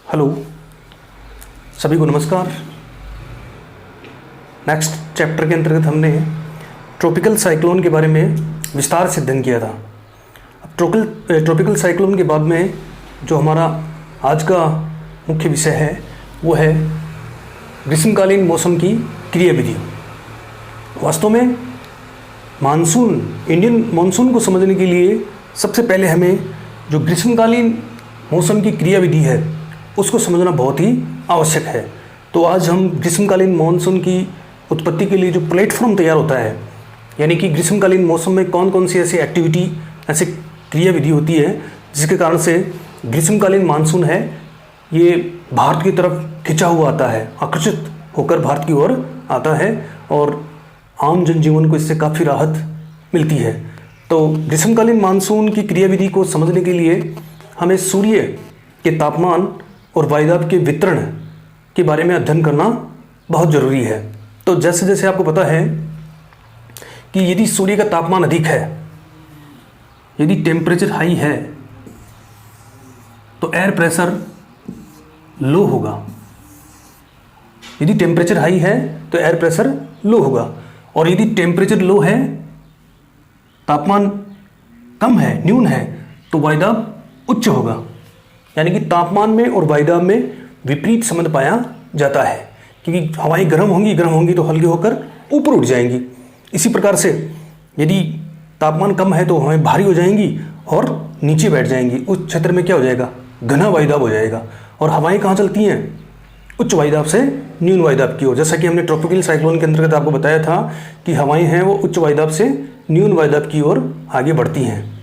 Hello, सभी को नमस्कार। नेक्स्ट चैप्टर के अंतर्गत हमने ट्रॉपिकल साइक्लोन के बारे में विस्तार से अध्ययन किया था। अब ट्रॉपिकल साइक्लोन के बाद में जो हमारा आज का मुख्य विषय है वो है ग्रीष्मकालीन मौसम की क्रियाविधि। वास्तव में मानसून, इंडियन मानसून को समझने के लिए सबसे पहले हमें जो ग्रीष्मकालीन मौसम की क्रियाविधि है उसको समझना बहुत ही आवश्यक है। तो आज हम ग्रीष्मकालीन मानसून की उत्पत्ति के लिए जो प्लेटफॉर्म तैयार होता है, यानी कि ग्रीष्मकालीन मौसम में कौन कौन सी ऐसी एक्टिविटी, ऐसी क्रियाविधि होती है जिसके कारण से ग्रीष्मकालीन मानसून है ये भारत की तरफ खिंचा हुआ आता है, आकर्षित होकर भारत की ओर आता है और आम जनजीवन को इससे काफ़ी राहत मिलती है। तो ग्रीष्मकालीन मानसून की क्रियाविधि को समझने के लिए हमें सूर्य के तापमान और वायुदाब के वितरण के बारे में अध्ययन करना बहुत ज़रूरी है। तो जैसे जैसे आपको पता है कि यदि सूर्य का तापमान अधिक है, यदि टेम्परेचर हाई है तो एयर प्रेशर लो होगा। यदि टेम्परेचर हाई है तो एयर प्रेशर लो होगा, और यदि टेम्परेचर लो है, तापमान कम है, न्यून है, तो वायुदाब उच्च होगा। यानी कि तापमान में और वायुदाब में विपरीत संबंध पाया जाता है, क्योंकि हवाएं गर्म होंगी तो हल्की होकर ऊपर उठ जाएंगी। इसी प्रकार से यदि तापमान कम है तो हवाएं भारी हो जाएंगी और नीचे बैठ जाएंगी। उस क्षेत्र में क्या हो जाएगा? घना वायुदाब हो जाएगा। और हवाएं कहाँ चलती हैं? उच्च वायुदाब से न्यून वायुदाब की ओर। जैसा कि हमने ट्रॉपिकल साइक्लोन के अंतर्गत आपको बताया था कि हवाएं हैं वो उच्च वायुदाब से न्यून वायुदाब की ओर आगे बढ़ती हैं।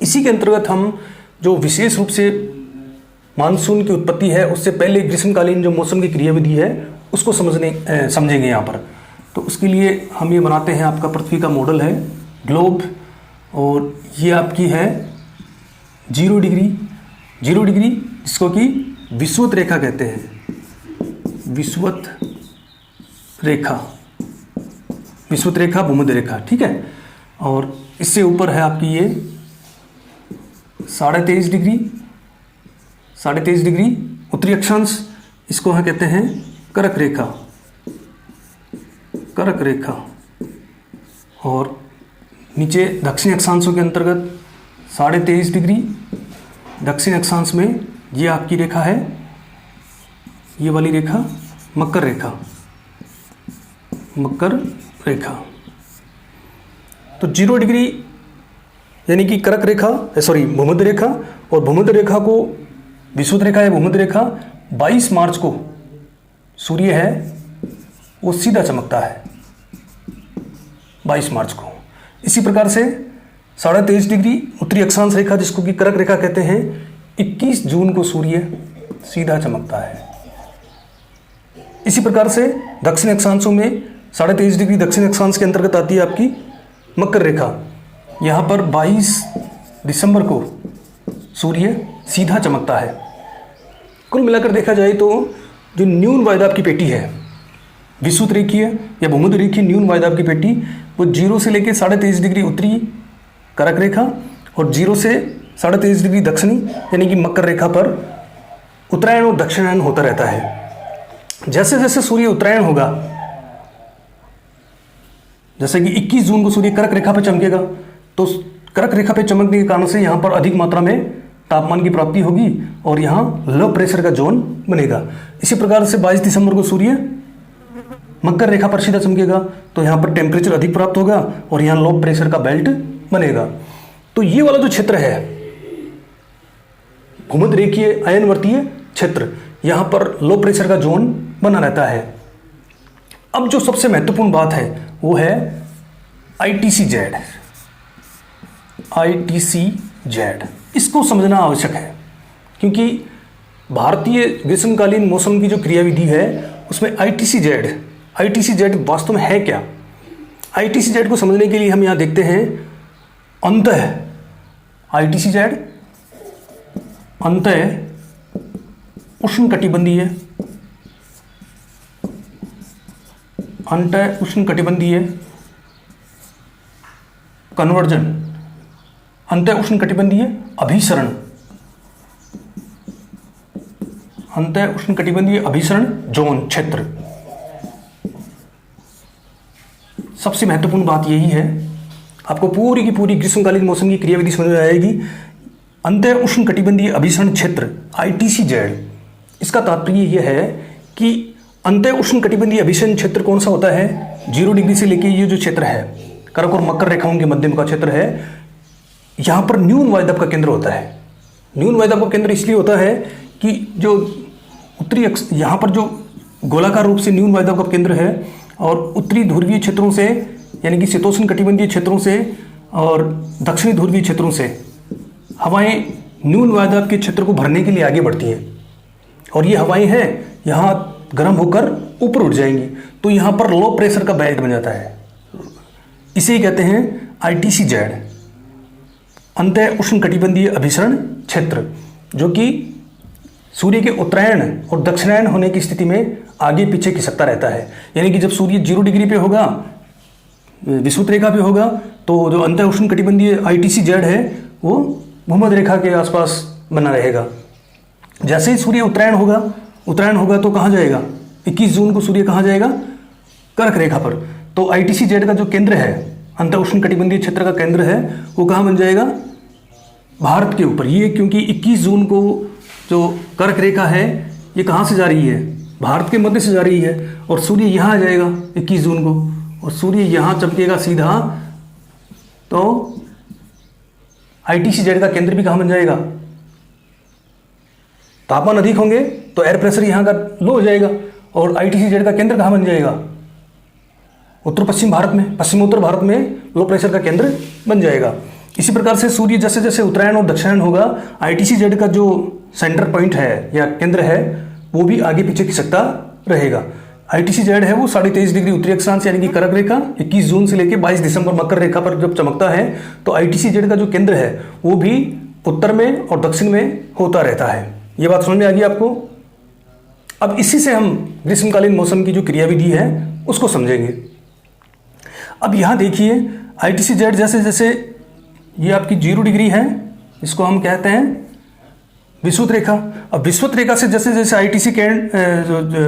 इसी के अंतर्गत हम जो विशेष रूप से मानसून की उत्पत्ति है उससे पहले ग्रीष्मकालीन जो मौसम की क्रियाविधि है उसको समझेंगे यहाँ पर। तो उसके लिए हम ये बनाते हैं, आपका पृथ्वी का मॉडल है ग्लोब, और ये आपकी है 0 डिग्री जिसको कि विषुवत रेखा कहते हैं। विषुवत रेखा, भूमध्य रेखा, ठीक है। और इससे ऊपर है आपकी ये 23.5 डिग्री उत्तरी अक्षांश, इसको हम कहते हैं कर्क रेखा। और नीचे दक्षिण अक्षांशों के अंतर्गत 23.5 डिग्री दक्षिण अक्षांश में ये आपकी रेखा है, ये वाली रेखा मकर रेखा। तो 0 डिग्री यानी कि भूमध्य रेखा, और भूमध्य रेखा को विषुवत रेखा या भूमध्य रेखा 22 मार्च को सूर्य है वो सीधा चमकता है 22 मार्च को। इसी प्रकार से 23.5 डिग्री उत्तरी अक्षांश रेखा जिसको कि कर्क रेखा कहते हैं, 21 जून को सूर्य सीधा चमकता है। इसी प्रकार से दक्षिण अक्षांशों में 23.5 डिग्री दक्षिण अक्षांश के अंतर्गत आती है आपकी मकर रेखा। यहाँ पर 22 दिसंबर को सूर्य सीधा चमकता है। कुल मिलाकर देखा जाए तो जो न्यून वायुदाब की पेटी है, विषुवत रेखीय या भूमध्य रेखीय न्यून वायुदाब की पेटी, वो 0 से लेकर 23.5 डिग्री उत्तरी कर्क रेखा और 0 से 23.5 डिग्री दक्षिणी यानी कि मकर रेखा पर उत्तरायण और दक्षिणायन होता रहता है। जैसे जैसे सूर्य उत्तरायण होगा, जैसे कि 21 जून को सूर्य कर्क रेखा पर चमकेगा, तो कर्क रेखा पे चमकने के कारण से यहाँ पर अधिक मात्रा में तापमान की प्राप्ति होगी और यहाँ लो प्रेशर का जोन बनेगा। इसी प्रकार से 22 दिसंबर को सूर्य मकर रेखा पर सीधा चमकेगा, तो यहाँ पर टेम्परेचर अधिक प्राप्त होगा और यहाँ लो प्रेशर का बेल्ट बनेगा। तो ये वाला जो क्षेत्र है भूमध्य रेखीय अयनवर्तीय क्षेत्र, यहाँ पर लो प्रेशर का जोन बना रहता है। अब जो सबसे महत्वपूर्ण बात है वो है ITC-Z। इसको समझना आवश्यक है, क्योंकि भारतीय ग्रीष्मकालीन मौसम की जो क्रियाविधि है उसमें ITC-Z वास्तव में है क्या? ITC-Z को समझने के लिए हम यहाँ देखते हैं ITC-Z उष्णकटिबंधीय कन्वर्जन, अंतः उष्णकटिबंधीय अभिसरण अंतः उष्णकटिबंधीय अभिसरण जोन क्षेत्र। सबसे महत्वपूर्ण बात यही है, आपको पूरी की पूरी ग्रीष्मकालीन मौसम की क्रियाविधि समझ में आएगी। अंतः उष्णकटिबंधीय अभिसरण क्षेत्र ITCZ, इसका तात्पर्य यह है कि अंतः उष्णकटिबंधीय अभिसरण क्षेत्र कौन सा होता है, 0 डिग्री से लेके ये जो क्षेत्र है, कर्क और मकर रेखाओं के मध्यम का क्षेत्र है, यहाँ पर न्यून वायुदाब का केंद्र होता है। न्यून वायुदाब का केंद्र इसलिए होता है कि जो उत्तरी अक्ष, यहाँ पर जो गोलाकार रूप से न्यून वायुदाब का केंद्र है और उत्तरी ध्रुवीय क्षेत्रों से यानी कि शीतोष्ण कटिबंधीय क्षेत्रों से और दक्षिणी ध्रुवीय क्षेत्रों से हवाएं न्यून वायुदाब के क्षेत्र को भरने के लिए आगे बढ़ती हैं और ये हवाएं हैं यहाँ गर्म होकर ऊपर उठ जाएंगी, तो यहाँ पर लो प्रेशर का बेल्ट बन जाता है। इसे ही कहते हैं ITCZ, अंतः उष्णकटिबंधीय अभिसरण क्षेत्र, जो कि सूर्य के उत्तरायण और दक्षिणायन होने की स्थिति में आगे पीछे खिसकता रहता है। यानी कि जब सूर्य 0 डिग्री पे होगा, विषुवत रेखा पे होगा, तो जो अंतः उष्णकटिबंधीय ITCZ है वो भूमध्य रेखा के आसपास बना रहेगा। जैसे ही सूर्य उत्तरायण होगा तो कहाँ जाएगा, 21 जून को सूर्य कहाँ जाएगा, कर्क रेखा पर। तो ITCZ का जो केंद्र है, अंतः उष्णकटिबंधीय क्षेत्र का केंद्र है, वो कहाँ बन जाएगा, भारत के ऊपर। ये क्योंकि 21 जून को जो कर्क रेखा है ये कहाँ से जा रही है, भारत के मध्य से जा रही है, और सूर्य यहाँ आ जाएगा 21 जून को, और सूर्य यहाँ चमकेगा सीधा, तो ITCZ का केंद्र भी कहाँ बन जाएगा, तापमान अधिक होंगे तो एयर प्रेशर यहाँ का लो हो जाएगा, और ITCZ का केंद्र कहाँ बन जाएगा, उत्तर पश्चिम भारत में, पश्चिमोत्तर भारत में लो प्रेशर का केंद्र बन जाएगा। इसी प्रकार से सूर्य जैसे जैसे उत्तरायण और दक्षिणायन होगा, ITCZ का जो सेंटर पॉइंट है या केंद्र है वो भी आगे पीछे खिसकता रहेगा। ITCZ है वो 23.5 डिग्री उत्तरी अक्षांश यानी कि कर्क रेखा 21 जून से लेकर 22 दिसंबर मकर रेखा पर जब चमकता है, तो ITCZ का जो केंद्र है वो भी उत्तर में और दक्षिण में होता रहता है। ये बात समझ में आ गई आपको। अब इसी से हम ग्रीष्मकालीन मौसम की जो क्रियाविधि है उसको समझेंगे। अब यहाँ देखिए ITCZ जैसे जैसे ये आपकी 0 डिग्री है, इसको हम कहते हैं विषुवत रेखा। अब विषुवत रेखा से जैसे जैसे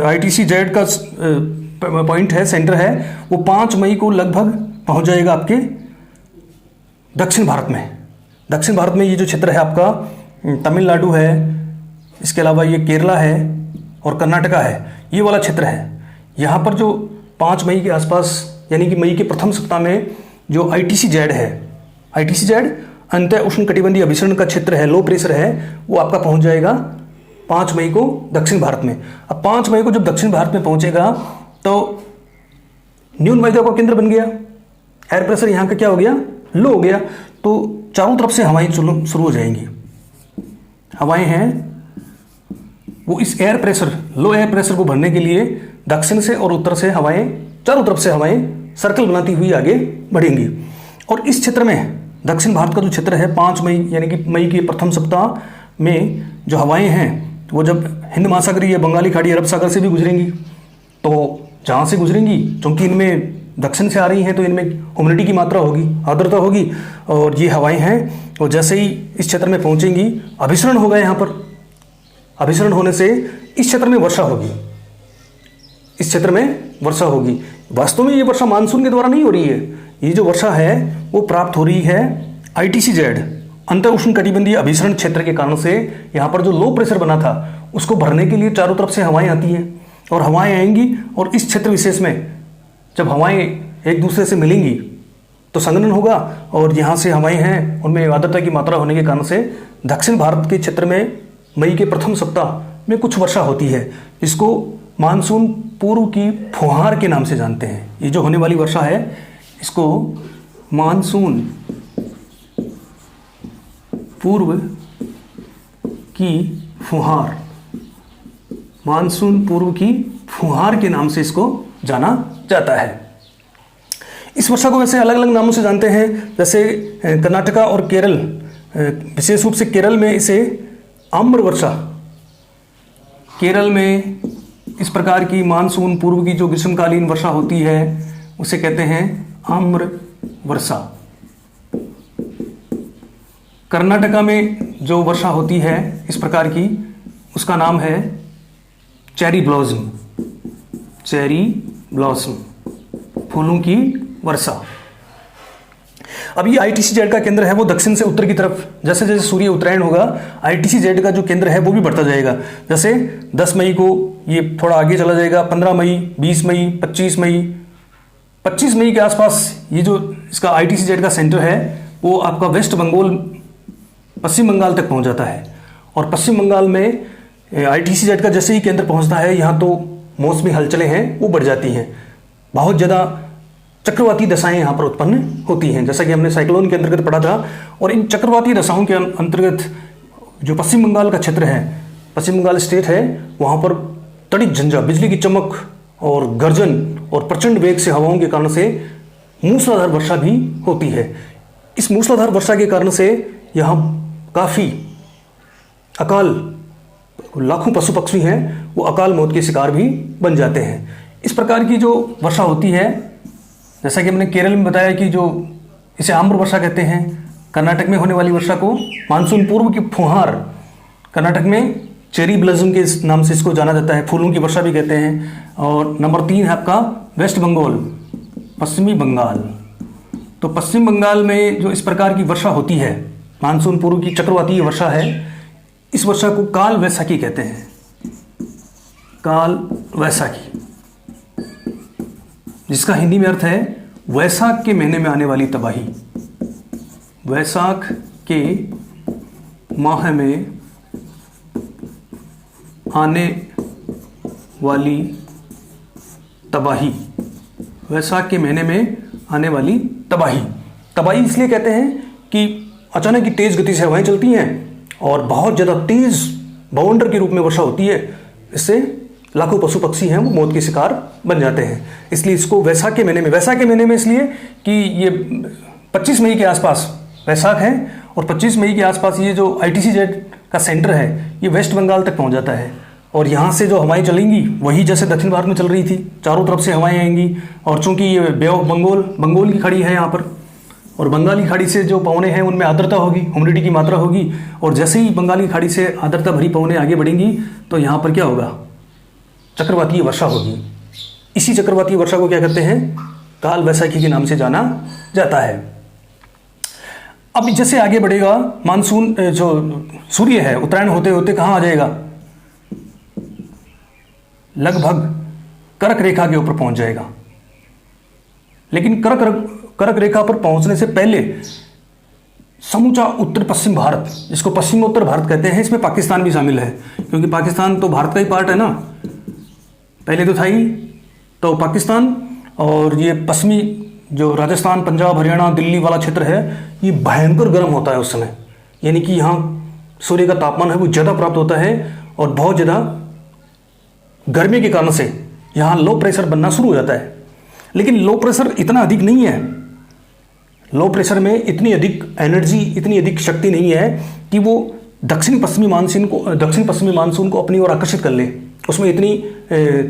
ITCZ का पॉइंट है, सेंटर है, वो 5 मई को लगभग पहुँच जाएगा आपके दक्षिण भारत में। दक्षिण भारत में ये जो क्षेत्र है आपका तमिलनाडु है, इसके अलावा ये केरला है और कर्नाटका है, ये वाला क्षेत्र है। यहाँ पर जो 5 मई के आसपास यानी कि मई के प्रथम सप्ताह में जो ITCZ है, ITCZ अंतः उष्णकटिबंधीय अभिसरण का क्षेत्र है, लो प्रेशर है, वो आपका पहुँच जाएगा 5 मई को दक्षिण भारत में। अब 5 मई को जब दक्षिण भारत में पहुँचेगा तो न्यून वायुदाब का केंद्र बन गया, एयर प्रेशर यहाँ का क्या हो गया, लो हो गया, तो चारों तरफ से हवाएं शुरू हो जाएंगी। हवाएं हैं वो इस एयर प्रेशर, लो एयर प्रेशर को भरने के लिए दक्षिण से और उत्तर से हवाएं, चारों तरफ से हवाएं सर्कल बनाती हुई आगे बढ़ेंगी। और इस क्षेत्र में दक्षिण भारत का जो क्षेत्र है 5 मई यानी कि मई के प्रथम सप्ताह में जो हवाएं हैं वो जब हिंद महासागरीय या बंगाली खाड़ी अरब सागर से भी गुजरेंगी, तो जहाँ से गुजरेंगी क्योंकि इनमें दक्षिण से आ रही हैं तो इनमें ह्यूमिडिटी की मात्रा होगी, आर्द्रता होगी, और ये हवाएं हैं, और जैसे ही इस क्षेत्र में पहुँचेंगी अभिसरण होगा। यहाँ पर अभिसरण होने से इस क्षेत्र में वर्षा होगी, इस क्षेत्र में वर्षा होगी। वास्तव में ये वर्षा मानसून के द्वारा नहीं हो रही है, ये जो वर्षा है वो प्राप्त हो रही है ITCZ अंतः उष्णकटिबंधीय अभिसरण क्षेत्र के कारण से। यहाँ पर जो लो प्रेशर बना था उसको भरने के लिए चारों तरफ से हवाएं आती हैं, और हवाएं आएंगी, और इस क्षेत्र विशेष में जब हवाएं एक दूसरे से मिलेंगी तो संघनन होगा, और यहाँ से हवाएं हैं उनमें आर्द्रता की मात्रा होने के कारण से दक्षिण भारत के क्षेत्र में मई के प्रथम सप्ताह में कुछ वर्षा होती है, जिसको मानसून पूर्व की फुहार के नाम से जानते हैं। ये जो होने वाली वर्षा है इसको मानसून पूर्व की फुहार, मानसून पूर्व की फुहार के नाम से इसको जाना जाता है। इस वर्षा को वैसे अलग अलग नामों से जानते हैं, जैसे कर्नाटका और केरल, विशेष रूप से केरल में इसे आम्र वर्षा, केरल में इस प्रकार की मानसून पूर्व की जो ग्रीष्मकालीन वर्षा होती है उसे कहते हैं आम्र वर्षा। कर्नाटका में जो वर्षा होती है इस प्रकार की उसका नाम है चेरी ब्लॉसम, चेरी ब्लॉसम, फूलों की वर्षा। अब ये ITC-Z का केंद्र है वो दक्षिण से उत्तर की तरफ, जैसे जैसे सूर्य उत्तरायण होगा ITC-Z का जो केंद्र है वो भी बढ़ता जाएगा। जैसे 10 मई को ये थोड़ा आगे चला जाएगा, 15 मई, 20 मई, 25 मई, 25 मई के आसपास ये जो इसका ITC-Z का सेंटर है वो आपका वेस्ट बंगाल, पश्चिम बंगाल तक पहुंच जाता है। और पश्चिम बंगाल में ITC-Z का जैसे ही केंद्र पहुंचता है यहाँ तो मौसमी हलचलें हैं वो बढ़ जाती हैं, बहुत ज़्यादा चक्रवाती दशाएं यहाँ पर उत्पन्न होती हैं, जैसा कि हमने साइक्लोन के अंतर्गत पढ़ा था। और इन चक्रवाती दशाओं के अंतर्गत जो पश्चिम बंगाल का क्षेत्र है, पश्चिम बंगाल स्टेट है, वहाँ पर तड़ित झंझा, बिजली की चमक और गर्जन और प्रचंड वेग से हवाओं के कारण से मूसलाधार वर्षा भी होती है। इस मूसलाधार वर्षा के कारण से यहाँ काफ़ी अकाल, लाखों पशु पक्षी हैं वो अकाल मौत के शिकार भी बन जाते हैं। इस प्रकार की जो वर्षा होती है, जैसा कि हमने केरल में बताया कि जो इसे आम्र वर्षा कहते हैं, कर्नाटक में होने वाली वर्षा को मानसून पूर्व की फुहार, कर्नाटक में चेरी ब्लॉसम के नाम से इसको जाना जाता है, फूलों की वर्षा भी कहते हैं। और नंबर 3 है आपका वेस्ट बंगाल, पश्चिमी बंगाल। तो पश्चिम बंगाल में जो इस प्रकार की वर्षा होती है, मानसून पूर्व की चक्रवातीय वर्षा है, इस वर्षा को काल वैसाखी कहते हैं, काल वैसाखी, जिसका हिंदी में अर्थ है वैशाख के महीने में आने वाली तबाही। वैशाख के माह में आने वाली तबाही, वैशाख के महीने में आने वाली तबाही। तबाही इसलिए कहते हैं कि अचानक की तेज गति से हवाएं चलती हैं और बहुत ज़्यादा तेज बवंडर के रूप में वर्षा होती है, इससे लाखों पशु पक्षी हैं वो मौत के शिकार बन जाते हैं। इसलिए इसको वैशाख के महीने में, वैशाख के महीने में इसलिए कि ये 25 मई के आसपास वैशाख है और 25 मई के आसपास ये जो ITC-Z का सेंटर है ये वेस्ट बंगाल तक पहुंच जाता है। और यहाँ से जो हवाएं चलेंगी वही जैसे दक्षिण भारत में चल रही थी, चारों तरफ से हवाएं आएंगी। और चूंकि ये बे ऑफ बंगाल की खाड़ी है यहाँ पर, और बंगाली खाड़ी से जो पवनें हैं उनमें आर्द्रता होगी, ह्यूमिडिटी की मात्रा होगी, और जैसे ही बंगाली खाड़ी से आर्द्रता भरी पवनें आगे बढ़ेंगी तो यहाँ पर क्या होगा, चक्रवातीय वर्षा होगी। इसी चक्रवातीय वर्षा को क्या कहते हैं, काल वैसाखी के नाम से जाना जाता है। अब जैसे आगे बढ़ेगा मानसून, जो सूर्य है उत्तरायण होते होते कहाँ आ जाएगा, लगभग कर्क रेखा के ऊपर पहुंच जाएगा। लेकिन कर्क रेखा पर पहुंचने से पहले समूचा उत्तर पश्चिम भारत, जिसको पश्चिमोत्तर भारत कहते हैं, इसमें पाकिस्तान भी शामिल है, क्योंकि पाकिस्तान तो भारत का ही पार्ट है ना, पहले तो था ही। तो पाकिस्तान और ये पश्चिमी जो राजस्थान, पंजाब, हरियाणा, दिल्ली वाला क्षेत्र है, ये भयंकर गर्म होता है उस समय, यानी कि यहाँ सूर्य का तापमान है वो ज़्यादा प्राप्त होता है और बहुत ज़्यादा गर्मी के कारण से यहाँ लो प्रेशर बनना शुरू हो जाता है। लेकिन लो प्रेशर इतना अधिक नहीं है, लो प्रेशर में इतनी अधिक एनर्जी, इतनी अधिक शक्ति नहीं है कि वो दक्षिण पश्चिमी मानसून को अपनी ओर आकर्षित कर ले। उसमें इतनी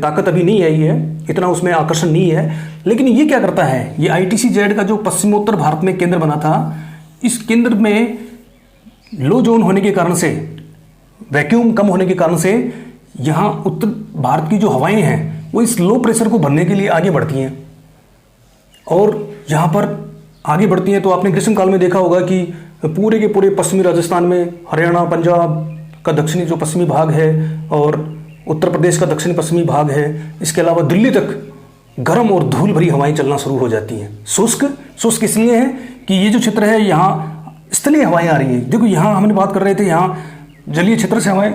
ताकत अभी नहीं आई है, इतना उसमें आकर्षण नहीं है। लेकिन ये क्या करता है, ये ITC-Z का जो पश्चिमोत्तर भारत में केंद्र बना था, इस केंद्र में लो जोन होने के कारण से, वैक्यूम कम होने के कारण से यहाँ उत्तर भारत की जो हवाएं हैं वो इस लो प्रेशर को भरने के लिए आगे बढ़ती हैं। और यहाँ पर आगे बढ़ती हैं तो आपने ग्रीष्मकाल में देखा होगा कि पूरे के पूरे पश्चिमी राजस्थान में, हरियाणा, पंजाब का दक्षिणी जो पश्चिमी भाग है और उत्तर प्रदेश का दक्षिण पश्चिमी भाग है, इसके अलावा दिल्ली तक गर्म और धूल भरी हवाएं चलना शुरू हो जाती हैं। शुष्क इसलिए है कि ये जो क्षेत्र है यहाँ स्थलीय हवाएं आ रही हैं। देखो यहाँ हमने बात कर रहे थे, यहाँ जलीय क्षेत्र से हवाएं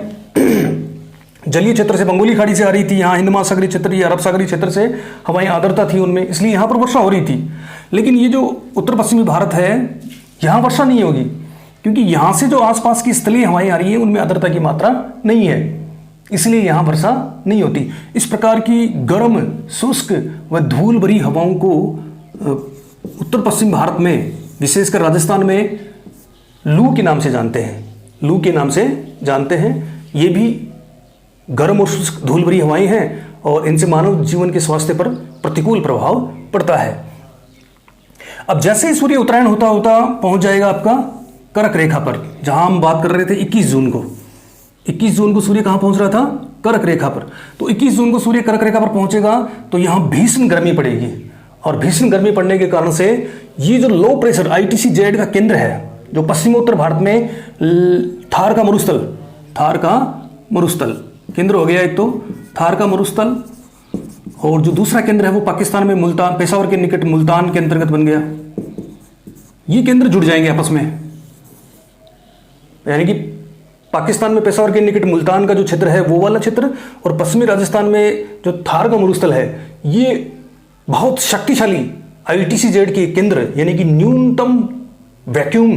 जलीय क्षेत्र से बंगाली खाड़ी से आ रही थी, यहाँ हिंद महासागरीय क्षेत्र या अरब सागरीय क्षेत्र से हवाएं आर्द्रता थी उनमें, इसलिए यहाँ पर वर्षा हो रही थी। लेकिन ये जो उत्तर पश्चिमी भारत है यहाँ वर्षा नहीं होगी, क्योंकि यहाँ से जो आसपास की स्थलीय हवाएं आ रही हैं उनमें आर्द्रता की मात्रा नहीं है, इसलिए यहाँ वर्षा नहीं होती। इस प्रकार की गर्म, शुष्क व धूल भरी हवाओं को उत्तर पश्चिम भारत में, विशेषकर राजस्थान में लू के नाम से जानते हैं, लू के नाम से जानते हैं। ये भी गर्म और शुष्क धूल भरी हवाएं हैं और इनसे मानव जीवन के स्वास्थ्य पर प्रतिकूल प्रभाव पड़ता है। अब जैसे ही सूर्य उत्तरायण होता होता पहुंच जाएगा आपका कर्क रेखा पर, जहां हम बात कर रहे थे 21 जून को। 21 जून को सूर्य कहाँ पहुंच रहा था? कर्क रेखा पर। तो 21 जून को सूर्य कर्क रेखा पर पहुंचेगा तो यहाँ भीषण गर्मी पड़ेगी, और भीषण गर्मी पड़ने के कारण से ये जो लो प्रेशर ITC-Z का केंद्र है, जो पश्चिमोत्तर भारत में थार का मरुस्थल केंद्र हो गया एक तो थार का मरुस्थल, और जो दूसरा केंद्र है वो पाकिस्तान में मुल्तान, पेशावर के निकट मुल्तान के अंतर्गत बन गया। ये केंद्र जुड़ जाएंगे आपस में, यानी कि पाकिस्तान में पेशावर के निकट मुल्तान का जो क्षेत्र है वो वाला क्षेत्र, और पश्चिमी राजस्थान में जो थार का मरुस्थल है, ये बहुत शक्तिशाली ITC-Z के केंद्र, यानी कि न्यूनतम वैक्यूम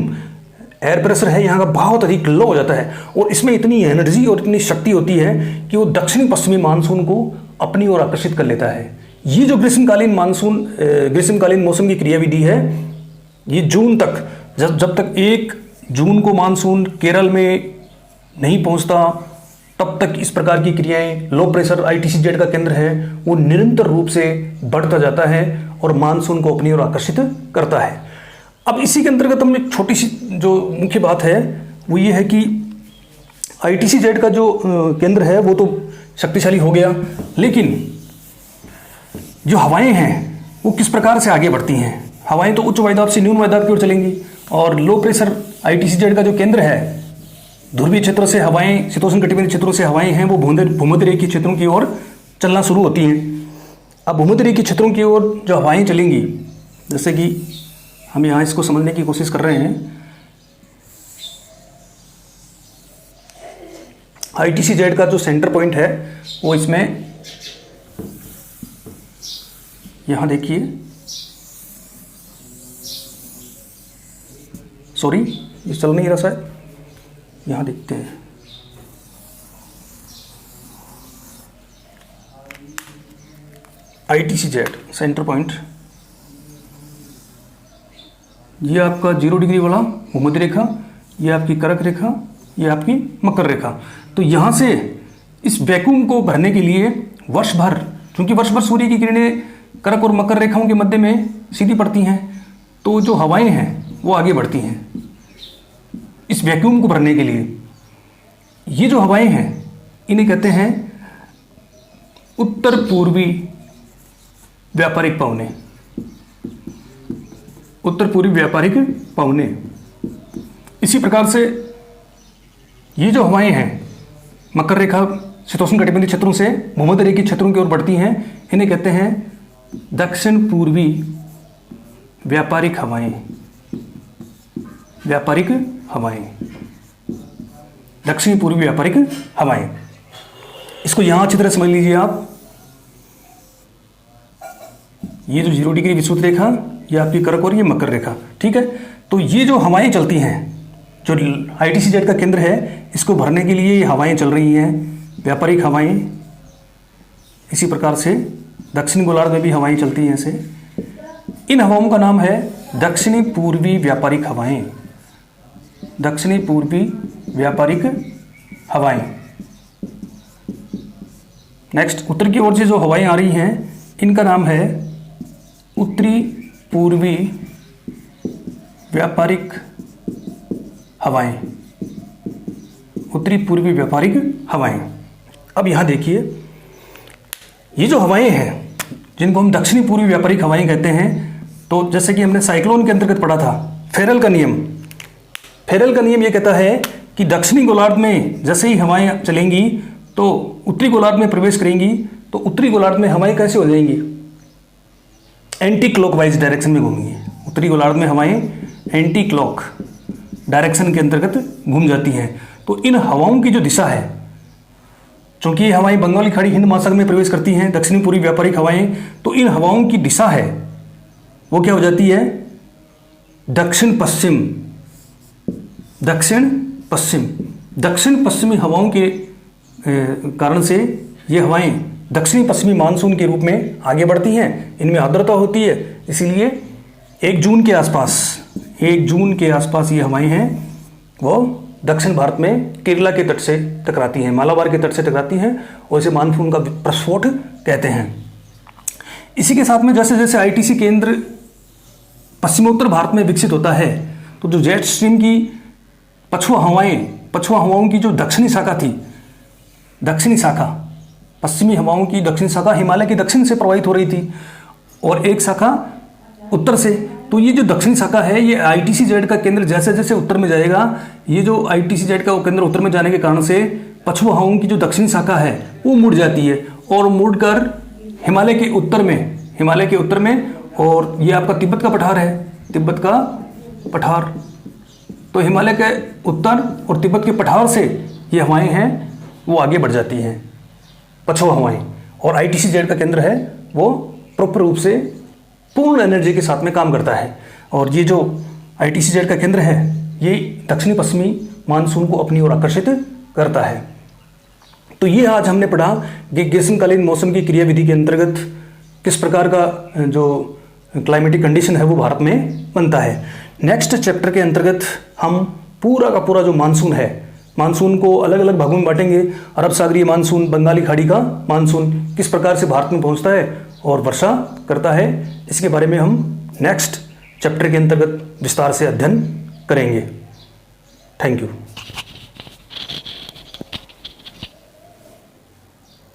एयर प्रेशर है यहाँ का बहुत अधिक लो हो जाता है, और इसमें इतनी एनर्जी और इतनी शक्ति होती है कि वो दक्षिणी पश्चिमी मानसून को अपनी ओर आकर्षित कर लेता है। ये जो ग्रीष्मकालीन मौसम की क्रियाविधि है, ये जून तक, जब तक 1 जून को मानसून केरल में नहीं पहुंचता, तब तक इस प्रकार की क्रियाएं, लो प्रेशर ITC-Z का केंद्र है वो निरंतर रूप से बढ़ता जाता है और मानसून को अपनी ओर आकर्षित करता है। अब इसी के अंतर्गत हम एक छोटी सी जो मुख्य बात है वो ये है कि ITC-Z का जो केंद्र है वो तो शक्तिशाली हो गया, लेकिन जो हवाएं हैं वो किस प्रकार से आगे बढ़ती हैं? हवाएं तो उच्च वायुदाब से न्यून वायुदाब की ओर चलेंगी, और लो प्रेशर ITC-Z का जो केंद्र है, ध्रुवीय क्षेत्रों से हवाएं, शीतोष्ण कटिबंधीय क्षेत्रों से हवाएं हैं वो भूमध्य रेखीय क्षेत्रों की ओर चलना शुरू होती हैं। अब भूमध्य रेखीय क्षेत्रों की ओर जो हवाएं चलेंगी, जैसे कि हम यहाँ इसको समझने की कोशिश कर रहे हैं, ITC-Z का जो सेंटर पॉइंट है वो इसमें, यहाँ देखिए, सॉरी ये चल नहीं रहा शायद, यहाँ देखते हैं, ITC-Z सेंटर पॉइंट, ये आपका 0 डिग्री वाला भूमध्य रेखा, ये आपकी कर्क रेखा, ये आपकी मकर रेखा। तो यहाँ से इस वैक्यूम को भरने के लिए वर्ष भर, क्योंकि वर्ष भर सूर्य की किरणें कर्क और मकर रेखाओं के मध्य में सीधी पड़ती हैं, तो जो हवाएं हैं वो आगे बढ़ती हैं इस वैक्यूम को भरने के लिए। ये जो हवाएं हैं इन्हें कहते हैं उत्तर पूर्वी व्यापारिक पवने, उत्तर पूर्वी व्यापारिक पवने। इसी प्रकार से ये जो हवाएं हैं मकर रेखा शीतोष्ण कटिबंधीय क्षेत्रों से भूमध्य रेखीय क्षेत्रों की ओर बढ़ती हैं, इन्हें कहते हैं दक्षिण पूर्वी व्यापारिक हवाएं, व्यापारिक हवाएं, दक्षिण पूर्वी व्यापारिक हवाएं। इसको यहां अच्छी तरह समझ लीजिए आप। ये जो 0 डिग्री विषुवत रेखा, ये आपकी कर्क और ये मकर रेखा, ठीक है। तो ये जो हवाएं चलती हैं, जो ITC-Z का केंद्र है, इसको भरने के लिए ये हवाएं चल रही हैं, व्यापारिक हवाएं। इसी प्रकार से दक्षिण गोलार्ध में भी हवाएं चलती हैं ऐसे। इन हवाओं का नाम है दक्षिणी पूर्वी व्यापारिक हवाएं, दक्षिणी पूर्वी व्यापारिक हवाएं। नेक्स्ट, उत्तर की ओर से जो हवाएं आ रही हैं, इनका नाम है उत्तरी पूर्वी व्यापारिक हवाएं, उत्तरी पूर्वी व्यापारिक हवाएं। अब यहां देखिए, ये जो हवाएं हैं जिनको हम दक्षिणी पूर्वी व्यापारिक हवाएं कहते हैं, तो जैसे कि हमने साइक्लोन के अंतर्गत पढ़ा था, फेरल का नियम। फेरल का नियम ये कहता है कि दक्षिणी गोलार्ध में जैसे ही हवाएं चलेंगी तो उत्तरी गोलार्ध में प्रवेश करेंगी, तो उत्तरी गोलार्ध में हवाएं कैसे हो जाएंगी? एंटी क्लॉकवाइज डायरेक्शन में घूमेंगी। उत्तरी गोलार्ध में हवाएं एंटी क्लॉक डायरेक्शन के अंतर्गत घूम जाती हैं। तो इन हवाओं की जो दिशा है, चूंकि ये हवाएं बंगाली खाड़ी हिंद महासागर में प्रवेश करती हैं, दक्षिणी पूर्वी व्यापारिक हवाएं, तो इन हवाओं की दिशा है वो क्या हो जाती है? दक्षिण पश्चिम, दक्षिण पश्चिम। दक्षिण पश्चिमी हवाओं के कारण से ये हवाएं दक्षिणी पश्चिमी मानसून के रूप में आगे बढ़ती हैं, इनमें आर्द्रता होती है, इसीलिए 1 जून के आसपास, 1 जून के आसपास ये हवाएं हैं वो दक्षिण भारत में केरला के तट से टकराती हैं, मालाबार के तट से टकराती हैं, और इसे मानसून का प्रस्फोट कहते हैं। इसी के साथ में जैसे जैसे ITC केंद्र पश्चिमोत्तर भारत में विकसित होता है, तो जो जेट स्ट्रीम की पछुआ हवाएं पछुआ हवाओं की जो दक्षिणी शाखा थी, दक्षिणी शाखा, पश्चिमी हवाओं की दक्षिणी शाखा हिमालय के दक्षिण से प्रवाहित हो रही थी और एक शाखा उत्तर से। तो ये जो दक्षिणी शाखा है, ये ITCZ का केंद्र जैसे जैसे उत्तर में जाएगा, ये जो ITCZ का केंद्र उत्तर में जाने के कारण से पछुआ हवाओं की जो दक्षिणी शाखा है वो मुड़ जाती है और मुड़कर हिमालय के उत्तर में, और ये आपका तिब्बत का पठार है, तिब्बत का पठार। तो हिमालय के उत्तर और तिब्बत के पठार से ये हवाएं हैं वो आगे बढ़ जाती हैं, पछुआ हवाएं। और ITCZ का केंद्र है वो प्रॉपर रूप से पूर्ण एनर्जी के साथ में काम करता है। और ये जो ITCZ का केंद्र है ये दक्षिणी पश्चिमी मानसून को अपनी ओर आकर्षित करता है। तो ये आज हमने पढ़ा कि ग्रीष्मकालीन मौसम की क्रियाविधि के अंतर्गत किस प्रकार का जो क्लाइमेटिक कंडीशन है वो भारत में बनता है। नेक्स्ट चैप्टर के अंतर्गत हम पूरा का पूरा जो मानसून है, मानसून को अलग अलग भागों में बांटेंगे। अरब सागरीय मानसून, बंगाली खाड़ी का मानसून किस प्रकार से भारत में पहुंचता है और वर्षा करता है, इसके बारे में हम नेक्स्ट चैप्टर के अंतर्गत विस्तार से अध्ययन करेंगे। Thank you.